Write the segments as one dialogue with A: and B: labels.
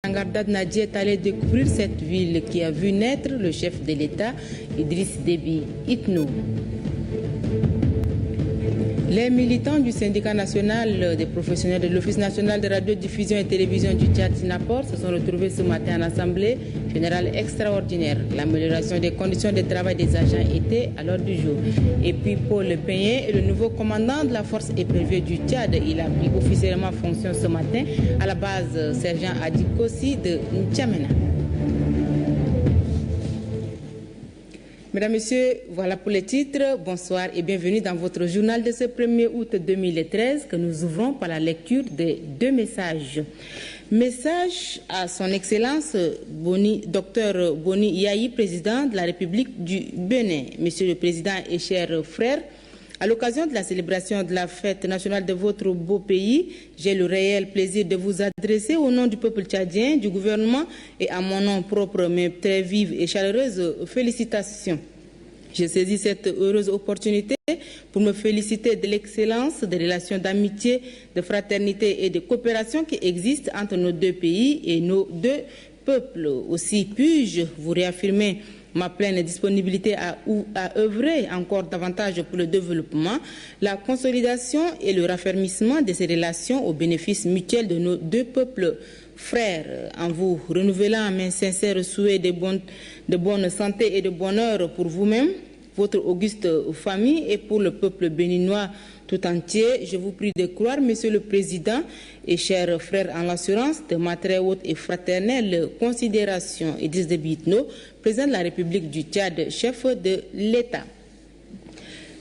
A: Djimrangarda Nadji est allé découvrir cette ville qui a vu naître le chef de l'État, Idriss Déby Itno. Les militants du syndicat national des professionnels de l'Office national de radiodiffusion et télévision du Tchad, SYNAPOR, se sont retrouvés ce matin en assemblée générale extraordinaire. L'amélioration des conditions de travail des agents était à l'ordre du jour. Et puis Paul Peignet est le nouveau commandant de la force épervier du Tchad. Il a pris officiellement fonction ce matin à la base sergent Adikossi de N'Djamena. Mesdames, Messieurs, voilà pour les titres. Bonsoir et bienvenue dans votre journal de ce 1er août 2013 que nous ouvrons par la lecture de 2 messages. Message à son Excellence Dr Boni Yahi, président de la République du Bénin. Monsieur le Président et chers frères, à l'occasion de la célébration de la fête nationale de votre beau pays, j'ai le réel plaisir de vous adresser au nom du peuple tchadien, du gouvernement et à mon nom propre, mes très vives et chaleureuses félicitations. Je saisis cette heureuse opportunité pour me féliciter de l'excellence des relations d'amitié, de fraternité et de coopération qui existent entre nos 2 pays et nos 2 peuples. Aussi puis-je vous réaffirmer ma pleine disponibilité à œuvrer encore davantage pour le développement, la consolidation et le raffermissement de ces relations au bénéfice mutuel de nos 2 peuples frères, en vous renouvelant mes sincères souhaits de bonne santé et de bonheur pour vous-même, votre auguste famille et pour le peuple béninois tout entier. Je vous prie de croire, Monsieur le Président et chers frères en l'assurance, de ma très haute et fraternelle considération, Idriss Déby Itno, président de la République du Tchad, chef de l'État.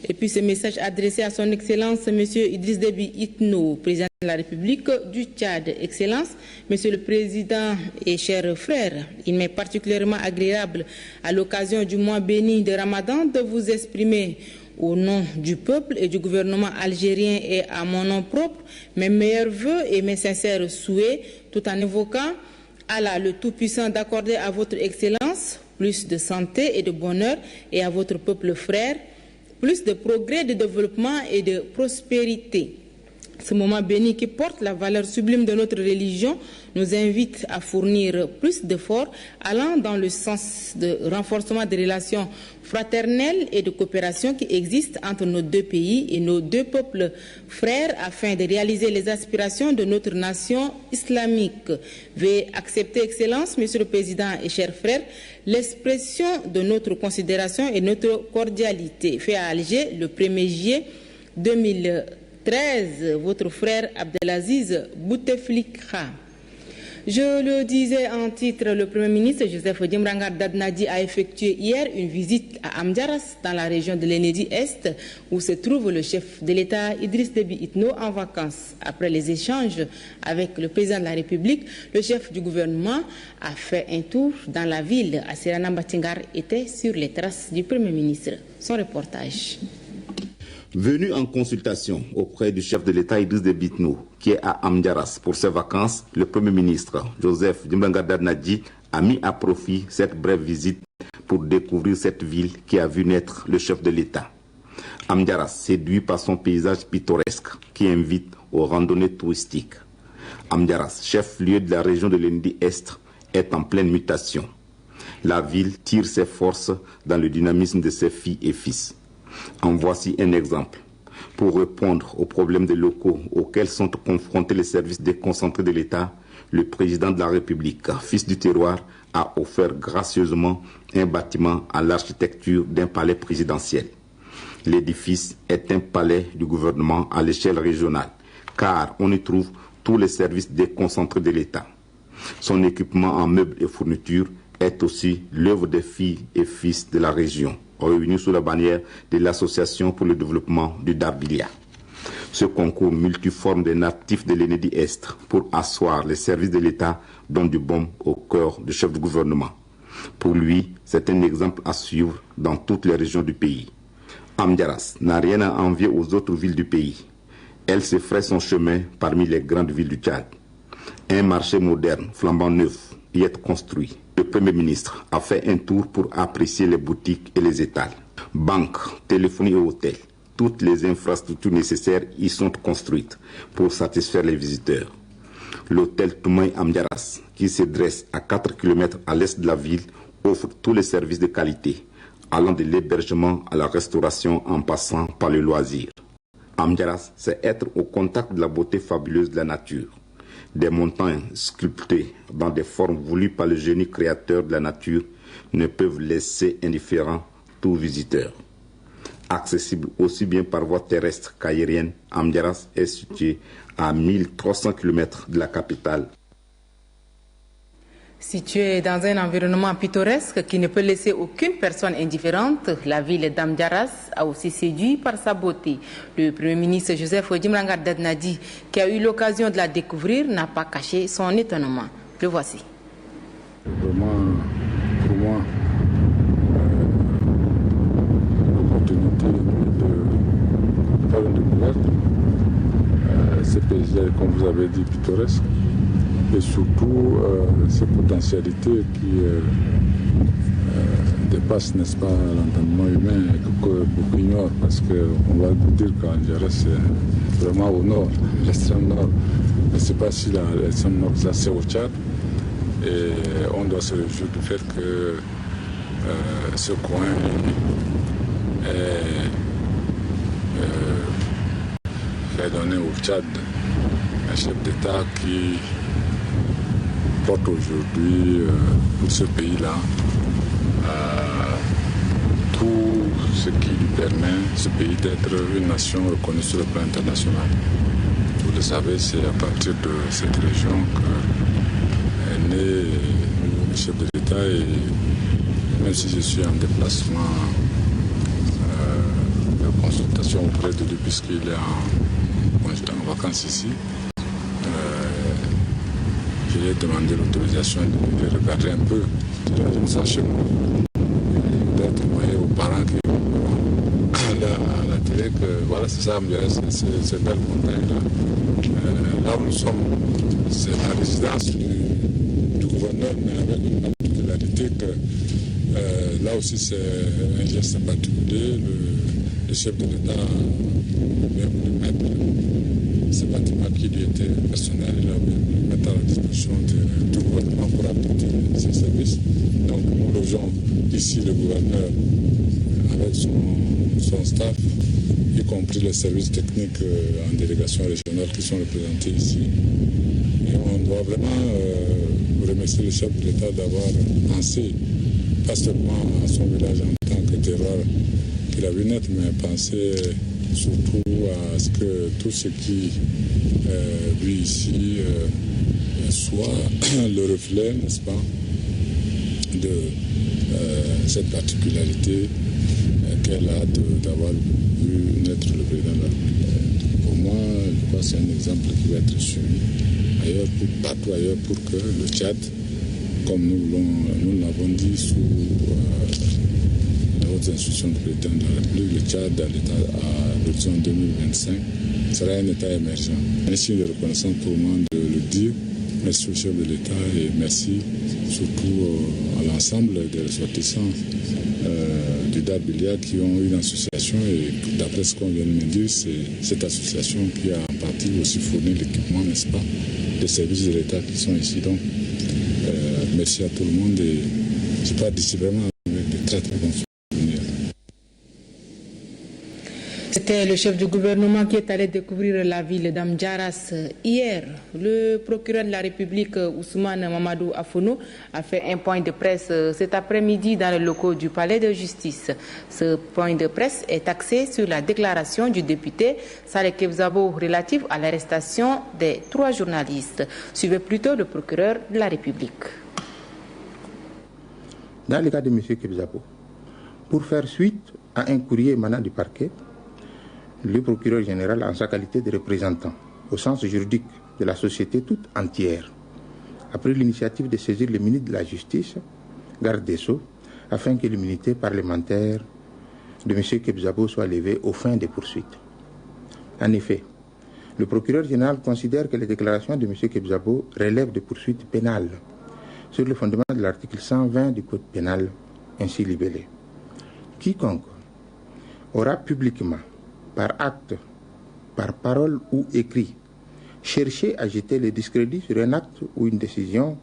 A: Et puis ce message adressé à son Excellence, Monsieur Idriss Déby Itno, président de la République du Tchad. Excellence, Monsieur le Président et chers frères, il m'est particulièrement agréable, à l'occasion du mois béni de Ramadan, de vous exprimer au nom du peuple et du gouvernement algérien et à mon nom propre, mes meilleurs vœux et mes sincères souhaits, tout en évoquant Allah le Tout-Puissant d'accorder à votre Excellence plus de santé et de bonheur et à votre peuple frère plus de progrès, de développement et de prospérité. Ce moment béni qui porte la valeur sublime de notre religion nous invite à fournir plus d'efforts allant dans le sens de renforcement des relations fraternelles et de coopération qui existent entre nos 2 pays et nos 2 peuples frères afin de réaliser les aspirations de notre nation islamique. Veuillez accepter, Excellence, Monsieur le Président et chers frères, l'expression de notre considération et notre cordialité. Fait à Alger le 1er juillet 2013, votre frère Abdelaziz Bouteflika. Je le disais en titre, le Premier ministre Joseph Djimrangarda Nadji a effectué hier une visite à Amdjaras, dans la région de l'Enedi-Est, où se trouve le chef de l'État Idriss Déby Itno en vacances. Après les échanges avec le président de la République, le chef du gouvernement a fait un tour dans la ville. Assirana Mbatingar était sur les traces du Premier ministre. Son reportage.
B: Venu en consultation auprès du chef de l'État Idriss Déby Itno, qui est à Amdjaras pour ses vacances, le Premier ministre Joseph Djimrangarda Nadji a mis à profit cette brève visite pour découvrir cette ville qui a vu naître le chef de l'État. Amdjaras, séduit par son paysage pittoresque qui invite aux randonnées touristiques. Amdjaras, chef-lieu de la région de l'Endi-Est, est en pleine mutation. La ville tire ses forces dans le dynamisme de ses filles et fils. En voici un exemple. Pour répondre aux problèmes des locaux auxquels sont confrontés les services déconcentrés de l'État, le président de la République, fils du terroir, a offert gracieusement un bâtiment à l'architecture d'un palais présidentiel. L'édifice est un palais du gouvernement à l'échelle régionale, car on y trouve tous les services déconcentrés de l'État. Son équipement en meubles et fournitures est aussi l'œuvre des filles et fils de la région, réunis sous la bannière de l'Association pour le développement du Darbilia. Ce concours multiforme des natifs de l'Enedi-Est pour asseoir les services de l'État donne du baume au cœur du chef du gouvernement. Pour lui, c'est un exemple à suivre dans toutes les régions du pays. Amdjaras n'a rien à envier aux autres villes du pays. Elle se ferait son chemin parmi les grandes villes du Tchad. Un marché moderne, flambant neuf, y est construit. Le Premier ministre a fait un tour pour apprécier les boutiques et les étals. Banques, téléphonie et hôtels, toutes les infrastructures nécessaires y sont construites pour satisfaire les visiteurs. L'hôtel Toumaï Amdiaras, qui se dresse à 4 km à l'est de la ville, offre tous les services de qualité, allant de l'hébergement à la restauration en passant par le loisir. Amdiaras, c'est être au contact de la beauté fabuleuse de la nature. Des montagnes sculptées dans des formes voulues par le génie créateur de la nature ne peuvent laisser indifférent tout visiteur. Accessible aussi bien par voie terrestre qu'aérienne, Amdiaras est situé à 1300 km de la capitale.
A: Située dans un environnement pittoresque qui ne peut laisser aucune personne indifférente, la ville d'Amdiaras a aussi séduit par sa beauté. Le Premier ministre Joseph Djimrangar Dadnadi, qui a eu l'occasion de la découvrir, n'a pas caché son étonnement. Le voici.
C: Vraiment, pour moi, l'opportunité de faire une découverte. Ces paysages, comme vous avez dit, pittoresques. Et surtout ces potentialités qui dépassent, n'est-ce pas, l'entendement humain que beaucoup ignorent, parce qu'on va dire qu'Amdiaras c'est vraiment au nord, l'extrême nord. Je ne sais pas si l'extrême nord, ça c'est au Tchad, et on doit se réjouir du fait que ce coin fait donner au Tchad un chef d'État qui porte aujourd'hui pour ce pays-là tout ce qui lui permet, ce pays, d'être une nation reconnue sur le plan international. Vous le savez, c'est à partir de cette région qu'est né le chef de l'État, et même si je suis en déplacement de consultation auprès de lui puisqu'il est en vacances ici, je lui ai demandé l'autorisation de regarder un peu ça chez moi. Peut-être envoyer aux parents qui à la télé que voilà, c'est ça, c'est belle montagne là où nous sommes, c'est la résidence du gouverneur, mais avec une particularité que là aussi c'est un geste particulier. Le chef de l'État a bien voulu mettre ce bâtiment qui lui était personnel, il a voulu mettre à la disposition du gouvernement pour apporter ses services. Donc nous logeons ici le gouverneur avec son staff, y compris les services techniques en délégation régionale qui sont représentés ici. Et on doit vraiment remercier le chef de l'État d'avoir pensé, pas seulement à son village en tant que terroir qu'il a vu naître, mais penser surtout à ce que tout ce qui lui ici soit le reflet, n'est-ce pas, de cette particularité qu'elle a d'avoir vu naître le président de la République. Pour moi, je crois que c'est un exemple qui va être suivi ailleurs, partout ailleurs, pour que le Tchad, comme nous l'avons dit sous les hautes institutions du président de la République, le Tchad à l'horizon 2025 sera un État émergent. Un signe de reconnaissance pour moi de le dire. Merci au chef de l'État et merci surtout à l'ensemble des ressortissants du Darbilia qui ont une association, et d'après ce qu'on vient de me dire, c'est cette association qui a en partie aussi fourni l'équipement, n'est-ce pas, des services de l'État qui sont ici. Donc, merci à tout le monde et je pars d'ici vraiment avec de très très bons souvenirs.
A: C'était le chef du gouvernement qui est allé découvrir la ville d'Amdiaras hier. Le procureur de la République, Ousmane Mamadou Afouno, a fait un point de presse cet après-midi dans les locaux du palais de justice. Ce point de presse est axé sur la déclaration du député Saleh Kebzabo relative à l'arrestation des 3 journalistes. Suivez plutôt le procureur de la République.
D: Dans le cas de M. Kebzabo, pour faire suite à un courrier émanant du parquet, le procureur général, en sa qualité de représentant au sens juridique de la société toute entière, a pris l'initiative de saisir le ministre de la Justice, garde des Sceaux, afin que l'immunité parlementaire de M. Kebzabo soit levée aux fins des poursuites. En effet, le procureur général considère que les déclarations de M. Kebzabo relèvent de poursuites pénales sur le fondement de l'article 120 du Code pénal ainsi libellé. Quiconque aura publiquement, par acte, par parole ou écrit, chercher à jeter le discrédit sur un acte ou une décision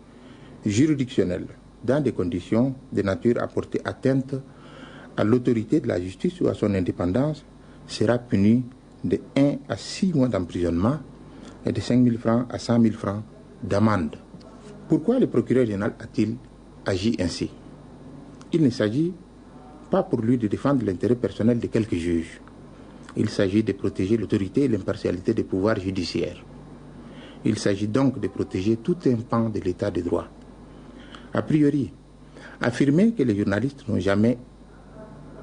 D: juridictionnelle dans des conditions de nature à porter atteinte à l'autorité de la justice ou à son indépendance sera puni de 1 à 6 mois d'emprisonnement et de 5 000 francs à 100 000 francs d'amende. Pourquoi le procureur général a-t-il agi ainsi? Il ne s'agit pas pour lui de défendre l'intérêt personnel de quelques juges. Il s'agit de protéger l'autorité et l'impartialité des pouvoirs judiciaires. Il s'agit donc de protéger tout un pan de l'état de droit. A priori, affirmer que les journalistes n'ont jamais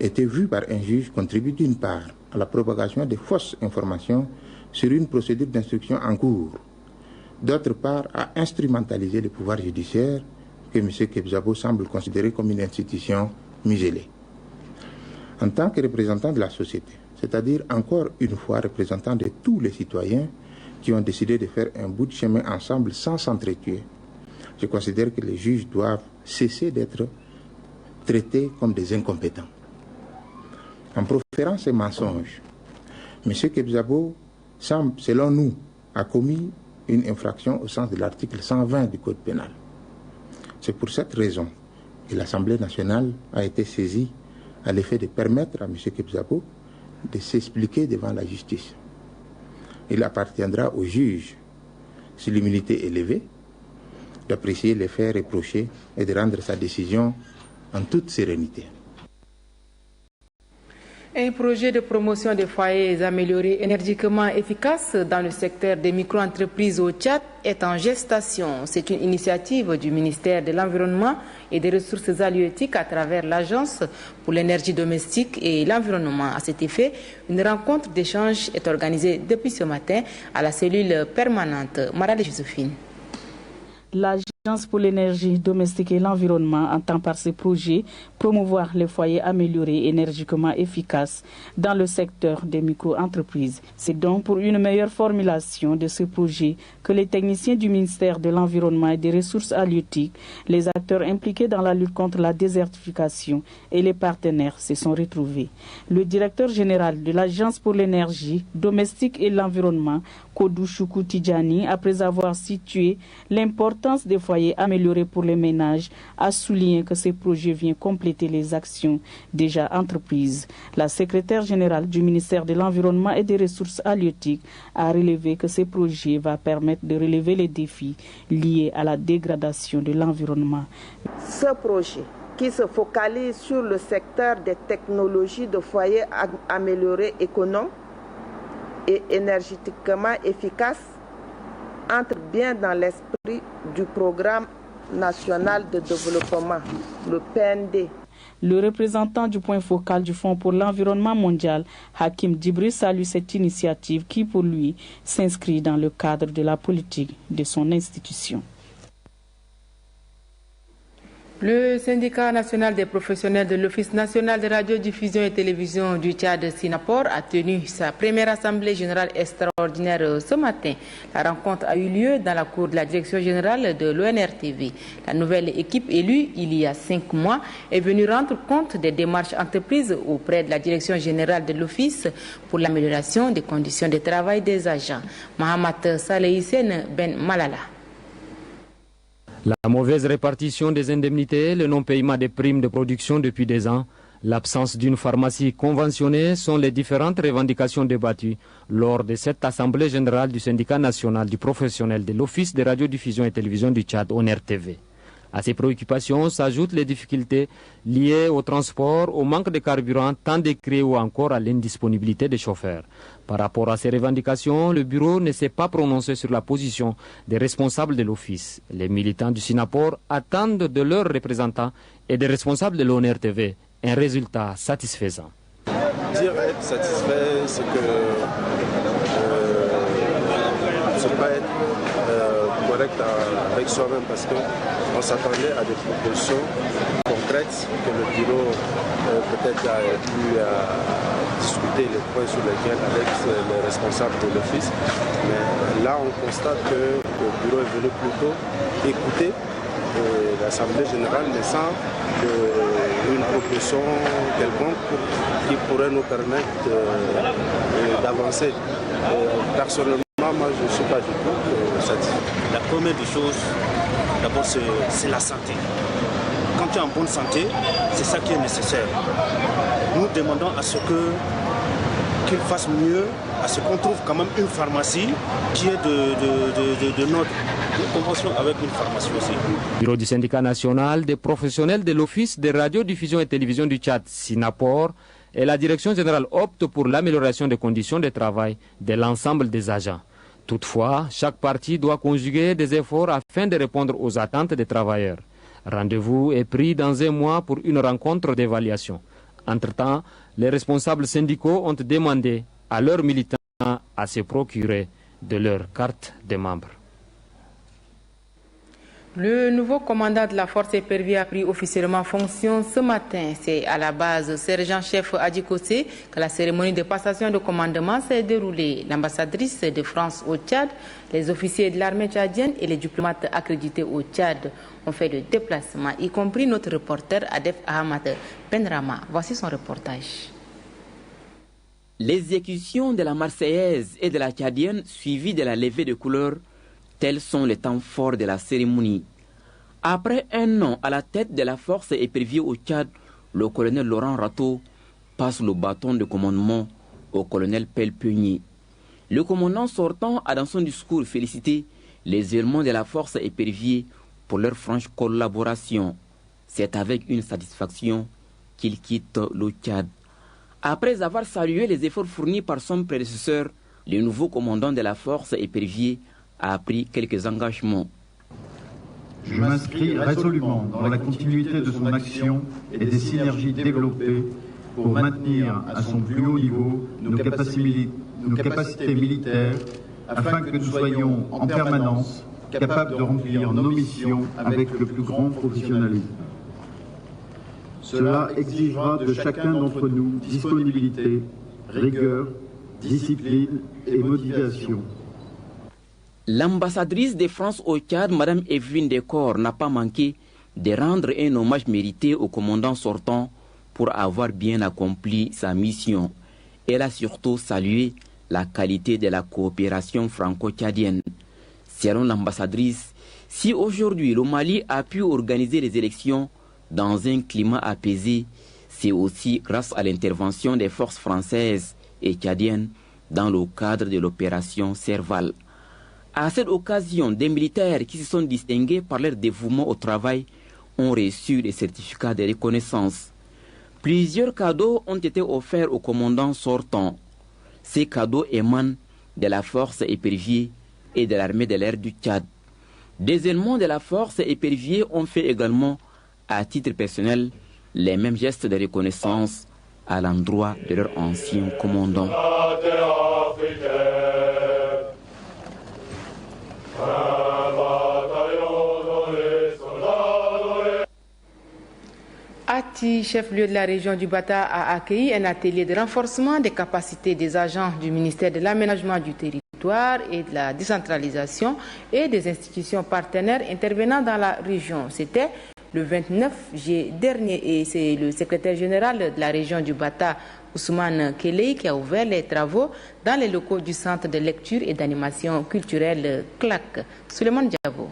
D: été vus par un juge contribue d'une part à la propagation de fausses informations sur une procédure d'instruction en cours, d'autre part à instrumentaliser le pouvoir judiciaire que M. Kebzabo semble considérer comme une institution muselée. En tant que représentant de la société, c'est-à-dire encore une fois représentant de tous les citoyens qui ont décidé de faire un bout de chemin ensemble sans s'entretuer, je considère que les juges doivent cesser d'être traités comme des incompétents. En proférant ces mensonges, M. Kebzabo semble, selon nous, a commis une infraction au sens de l'article 120 du Code pénal. C'est pour cette raison que l'Assemblée nationale a été saisie à l'effet de permettre à M. Kebzabo de s'expliquer devant la justice. Il appartiendra au juge, si l'immunité est levée, d'apprécier les faits reprochés et de rendre sa décision en toute sérénité.
A: Un projet de promotion des foyers améliorés énergiquement efficaces dans le secteur des micro-entreprises au Tchad est en gestation. C'est une initiative du ministère de l'Environnement et des Ressources halieutiques à travers l'Agence pour l'énergie domestique et l'environnement. À cet effet, une rencontre d'échange est organisée depuis ce matin à la cellule permanente. Marale Joséphine.
E: L'Agence pour l'énergie domestique et l'environnement entend par ce projet promouvoir les foyers améliorés énergiquement efficaces dans le secteur des micro-entreprises. C'est donc pour une meilleure formulation de ce projet que les techniciens du ministère de l'Environnement et des Ressources halieutiques, les acteurs impliqués dans la lutte contre la désertification et les partenaires se sont retrouvés. Le directeur général de l'Agence pour l'énergie domestique et l'environnement, Kodou Choukou Tidjani, après avoir situé l'importance des foyers améliorés pour les ménages, a souligné que ce projet vient compléter les actions déjà entreprises. La secrétaire générale du ministère de l'Environnement et des Ressources halieutiques a relevé que ce projet va permettre de relever les défis liés à la dégradation de l'environnement.
F: Ce projet qui se focalise sur le secteur des technologies de foyers améliorés économes et énergétiquement efficaces entre bien dans l'esprit du programme national de développement, le PND.
E: Le représentant du point focal du Fonds pour l'environnement mondial, Hakim Dibri, salue cette initiative qui, pour lui, s'inscrit dans le cadre de la politique de son institution.
A: Le syndicat national des professionnels de l'Office national de radiodiffusion et télévision du Tchad, Sinapor, a tenu sa première assemblée générale extraordinaire ce matin. La rencontre a eu lieu dans la cour de la direction générale de l'ONRTV. La nouvelle équipe élue il y a 5 mois est venue rendre compte des démarches entreprises auprès de la direction générale de l'Office pour l'amélioration des conditions de travail des agents. Mohamed Saleh Hissène Ben Malala.
G: La mauvaise répartition des indemnités, le non-paiement des primes de production depuis des ans, l'absence d'une pharmacie conventionnée sont les différentes revendications débattues lors de cette assemblée générale du syndicat national du professionnel de l'Office de radiodiffusion et télévision du Tchad, ONRTV. À ces préoccupations s'ajoutent les difficultés liées au transport, au manque de carburant tant décrié ou encore à l'indisponibilité des chauffeurs. Par rapport à ces revendications, le bureau ne s'est pas prononcé sur la position des responsables de l'office. Les militants du Sinapor attendent de leurs représentants et des responsables de l'ONRTV un résultat satisfaisant.
H: Dire être satisfait, c'est que c'est pas être correct avec soi-même parce qu'on s'attendait à des propositions concrètes que le bureau peut-être a pu discuter les points sur lesquels avec les responsables de l'office. Mais là, on constate que le bureau est venu plutôt écouter l'Assemblée générale, mais sans une proposition quelconque qui pourrait nous permettre d'avancer. Personnellement, Moi, je ne suis pas du tout satisfait.
I: La première des choses, d'abord, c'est la santé. Quand tu es en bonne santé, c'est ça qui est nécessaire. Nous demandons à ce qu'ils fassent mieux, à ce qu'on trouve quand même une pharmacie qui est de notre convention avec une pharmacie aussi.
G: Bureau du syndicat national des professionnels de l'Office de radiodiffusion et télévision du Tchad, SINAPOR, et la direction générale optent pour l'amélioration des conditions de travail de l'ensemble des agents. Toutefois, chaque partie doit conjuguer des efforts afin de répondre aux attentes des travailleurs. Rendez-vous est pris dans un mois pour une rencontre d'évaluation. Entre-temps, les responsables syndicaux ont demandé à leurs militants à se procurer de leur carte de membre.
A: Le nouveau commandant de la force épervier a pris officiellement fonction ce matin. C'est à la base sergent-chef Adjikosé que la cérémonie de passation de commandement s'est déroulée. L'ambassadrice de France au Tchad, les officiers de l'armée tchadienne et les diplomates accrédités au Tchad ont fait le déplacement, y compris notre reporter Adef Ahmad Benrama. Voici son reportage.
J: L'exécution de la Marseillaise et de la Tchadienne suivie de la levée de couleurs, tels sont les temps forts de la cérémonie. Après un an à la tête de la force épervier au Tchad, le colonel Laurent Rateau passe le bâton de commandement au colonel Pelpegny. Le commandant sortant a dans son discours félicité les éléments de la force épervier pour leur franche collaboration. C'est avec une satisfaction qu'il quitte le Tchad. Après avoir salué les efforts fournis par son prédécesseur, le nouveau commandant de la force épervier a pris quelques engagements.
K: Je m'inscris résolument dans la continuité de son action et des synergies développées pour maintenir à son plus haut niveau nos capacités militaires afin que nous soyons en permanence capables de remplir nos missions avec le plus grand professionnalisme. Cela exigera de chacun d'entre nous disponibilité, rigueur, discipline et motivation.
J: L'ambassadrice de France au Tchad, Mme Evelyne Decor, n'a pas manqué de rendre un hommage mérité au commandant sortant pour avoir bien accompli sa mission. Elle a surtout salué la qualité de la coopération franco-tchadienne. Selon l'ambassadrice, si aujourd'hui le Mali a pu organiser les élections dans un climat apaisé, c'est aussi grâce à l'intervention des forces françaises et tchadiennes dans le cadre de l'opération Serval. À cette occasion, des militaires qui se sont distingués par leur dévouement au travail ont reçu des certificats de reconnaissance. Plusieurs cadeaux ont été offerts au commandant sortant. Ces cadeaux émanent de la force épervier et de l'armée de l'air du Tchad. Des éléments de la force épervier ont fait également, à titre personnel, les mêmes gestes de reconnaissance à l'endroit de leur ancien commandant.
A: Ati, chef-lieu de la région du Bata, a accueilli un atelier de renforcement des capacités des agents du ministère de l'Aménagement du Territoire et de la décentralisation et des institutions partenaires intervenant dans la région. C'était le 29 juillet dernier et c'est le secrétaire général de la région du Bata, Ousmane Kelei, qui a ouvert les travaux dans les locaux du Centre de lecture et d'animation culturelle CLAC. Souleymane Diabo.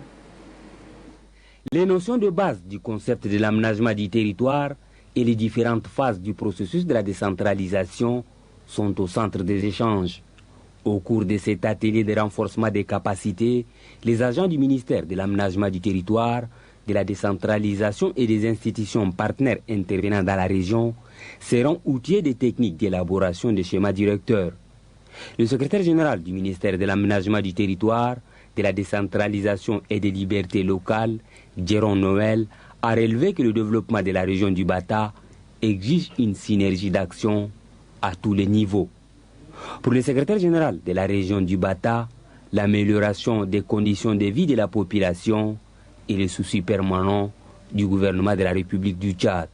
L: Les notions de base du concept de l'aménagement du territoire et les différentes phases du processus de la décentralisation sont au centre des échanges. Au cours de cet atelier de renforcement des capacités, les agents du ministère de l'aménagement du territoire, de la décentralisation et des institutions partenaires intervenant dans la région seront outillés des techniques d'élaboration des schémas directeurs. Le secrétaire général du ministère de l'aménagement du territoire, de la décentralisation et des libertés locales, Jérôme Noël, a relevé que le développement de la région du Bata exige une synergie d'action à tous les niveaux. Pour le secrétaire général de la région du Bata, l'amélioration des conditions de vie de la population est le souci permanent du gouvernement de la République du Tchad.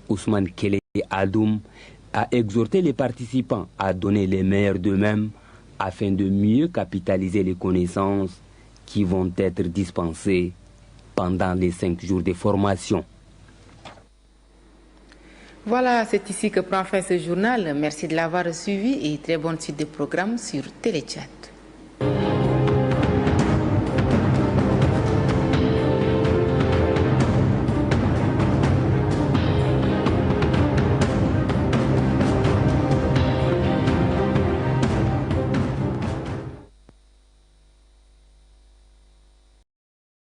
L: Ousmane Kelei Adoum a exhorté les participants à donner les meilleurs d'eux-mêmes afin de mieux capitaliser les connaissances qui vont être dispensées pendant les 5 jours de formation.
A: Voilà, c'est ici que prend fin ce journal. Merci de l'avoir suivi et très bonne suite de programmes sur Téléchat.